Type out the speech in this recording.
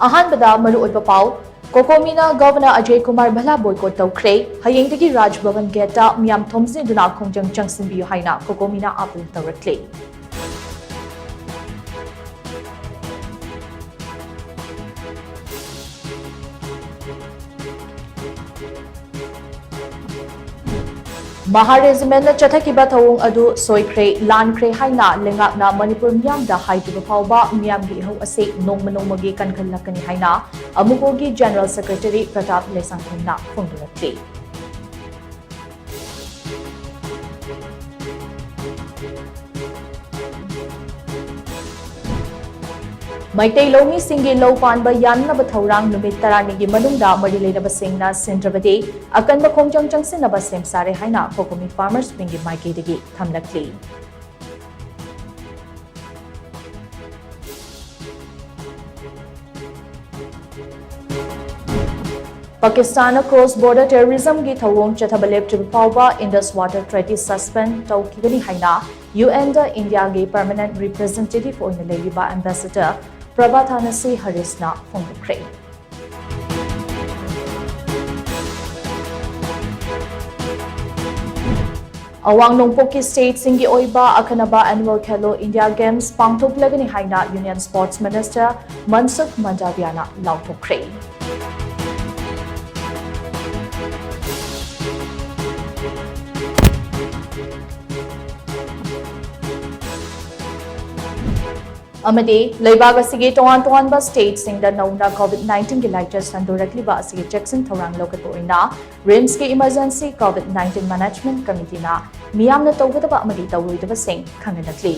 ꯑꯍꯥꯟꯕꯗ ꯃꯔꯨꯑꯣꯏꯕ ꯄꯥꯎ ꯀꯣꯀꯣꯃꯤꯅ ꯒꯚꯔꯅꯔ ꯑꯖय ꯀꯨꯃꯥꯔ ꯚꯂꯥ ꯕꯣꯏꯀꯣꯠ ꯇꯧꯈ꯭ꯔꯦ ꯍꯌꯦꯡꯗꯒꯤ ꯔꯥꯖ ꯚꯕꯟ ꯒꯦꯠꯇ ꯃꯤꯌꯥꯝ ꯊꯣꯝꯖꯤꯟꯗꯨꯅ ꯈꯣꯡꯖꯪ ꯆꯪꯁꯤꯟꯕꯤꯌꯨ ꯍꯥꯏꯅ ꯀꯣꯀꯣꯃꯤꯅ ꯑꯥꯄꯤꯜ ꯇꯧꯔꯛꯂꯦ ꯃꯍꯥꯔꯦꯖꯤꯃꯦꯟꯅ ꯆꯠꯊꯈꯤꯕ ꯊꯧꯑꯣꯡ ꯑꯗꯨ ꯁꯣꯏꯈ꯭ꯔꯦ ꯂꯥꯟꯈ꯭ꯔꯦ ꯍꯥꯏꯅ ꯂꯩꯉꯥꯛꯅ ꯃꯅꯤꯄꯨꯔ ꯃꯤꯌꯥꯝꯗ ꯍꯥꯏꯗ꯭ꯔꯤꯕ ꯐꯥꯎꯕ ꯃꯤꯌꯥꯝꯒꯤ ꯏꯍꯧ ꯑꯁꯤ ꯅꯣꯡꯃ ꯅꯣꯡꯃꯒꯤ ꯀꯟꯈꯠꯂꯛꯀꯅꯤ ꯍꯥꯏꯅ ꯑꯃꯨꯛꯀꯣꯒꯤ ꯖꯦꯅꯔꯦꯜ ꯁꯦꯀ꯭ꯔꯦꯇꯔꯤ ꯄ꯭ꯔꯇꯥꯞ ꯂꯩꯁꯥꯡꯊꯦꯝꯅ ꯐꯣꯡꯗꯣꯛꯂꯛꯂꯤ ꯃꯩꯇꯩ ꯂꯧꯃꯤꯁꯤꯡꯒꯤ ꯂꯧ ꯄꯥꯟꯕ ꯌꯥꯅꯅꯕ ꯊꯧꯔꯥꯡ ꯅꯨꯃꯤꯠ 12ꯒꯤ ꯃꯅꯨꯡꯗ ꯃꯔꯤ ꯂꯩꯅꯕꯁꯤꯡꯅ ꯁꯤꯟꯗ꯭ꯔꯕꯗꯤ ꯑꯀꯟꯕ ꯈꯣꯡꯖꯪ ꯆꯪꯁꯤꯟꯅꯕ ꯁꯦꯝ ꯁꯥꯔꯦ ꯍꯥꯏꯅ ꯀꯣꯀꯣꯃꯤ ꯐꯥꯔꯃꯔꯁ ꯋꯤꯡꯒꯤ ꯃꯥꯏꯀꯩꯗꯒꯤ ꯊꯝꯂꯛꯂꯤ ꯄꯥꯀꯤꯁꯇꯥꯟꯅ ꯀ꯭ꯔꯣꯁ ꯕꯣꯔꯗꯔ ꯇꯦꯔꯣꯔꯤꯖꯝꯒꯤ ꯊꯧꯑꯣꯡ ꯆꯠꯊꯕ ꯂꯦꯞꯇ꯭ꯔꯤꯕ ꯐꯥꯎꯕ ꯏꯟꯗꯁ ꯋꯥꯇꯔ ꯇ꯭ꯔꯦꯇꯤ ꯁꯁꯄꯦꯟ ꯇꯧꯈꯤꯒꯅꯤ ꯍꯥꯏꯅ ꯌꯨꯑꯦꯟꯗ ꯏꯟꯗꯤꯌꯥꯒꯤ ꯄꯔꯃꯅꯦꯟꯠ ꯔꯤꯄ꯭ꯔꯖꯦꯟꯇꯦꯇꯤꯚ ꯑꯣꯏꯅ ꯂꯩꯔꯤꯕ ꯑꯦꯝꯕꯦꯁꯦꯗꯔ ꯄ꯭ꯔꯚꯥꯊꯥꯅꯁꯤ ꯍꯔꯤꯁꯅ ꯐꯣꯡꯗꯣꯛꯈ꯭ꯔꯦ ꯑꯋꯥꯡ ꯅꯣꯡꯄꯣꯛꯀꯤ ꯁ꯭ꯇꯦꯠꯁꯤꯡꯒꯤ ꯑꯣꯏꯕ ꯑꯈꯟꯅꯕ ꯑꯦꯅꯨꯑꯦꯜ ꯈꯦꯂꯣ ꯏꯟꯗꯤꯌꯥ ꯒꯦꯝꯁ ꯄꯥꯡꯊꯣꯛꯂꯒꯅꯤ ꯍꯥꯏꯅ ꯌꯨꯅꯤꯌꯟ ꯁ꯭ꯄꯣꯔꯠꯁ ꯃꯤꯅꯤꯁꯇꯔ ꯃꯟꯁꯨꯈ ꯃꯟꯗꯥꯚꯤꯌꯥꯅ ꯂꯥꯎꯊꯣꯛꯈ꯭ꯔꯦ ꯑꯃꯗꯤ ꯂꯩꯕꯥꯛ ꯑꯁꯤꯒꯤ ꯇꯣꯉꯥꯟ ꯇꯣꯉꯥꯟꯕ ꯁ꯭ꯇꯦꯠꯁꯤꯡꯗ ꯅꯧꯅ ꯀꯣꯚꯤꯗ-19ꯒꯤ ꯂꯥꯏꯆꯠ ꯁꯟꯗꯣꯔꯛꯂꯤꯕ ꯑꯁꯤꯒꯤ ꯆꯦꯛꯁꯤꯟ ꯊꯧꯔꯥꯡ ꯂꯧꯈꯠꯄ ꯑꯣꯏꯅ ꯔꯤꯝꯁꯀꯤ ꯏꯃꯔꯖꯦꯟꯁꯤ ꯀꯣꯚꯤꯗ-19 ꯃꯦꯅꯦꯖꯃꯦꯟꯠ ꯀꯃꯤꯇꯤꯅ ꯃꯤꯌꯥꯝꯅ ꯇꯧꯒꯗꯕ ꯑꯃꯗꯤ ꯇꯧꯔꯣꯏꯗꯕꯁꯤꯡ ꯈꯪꯍꯜꯂꯛꯂꯤ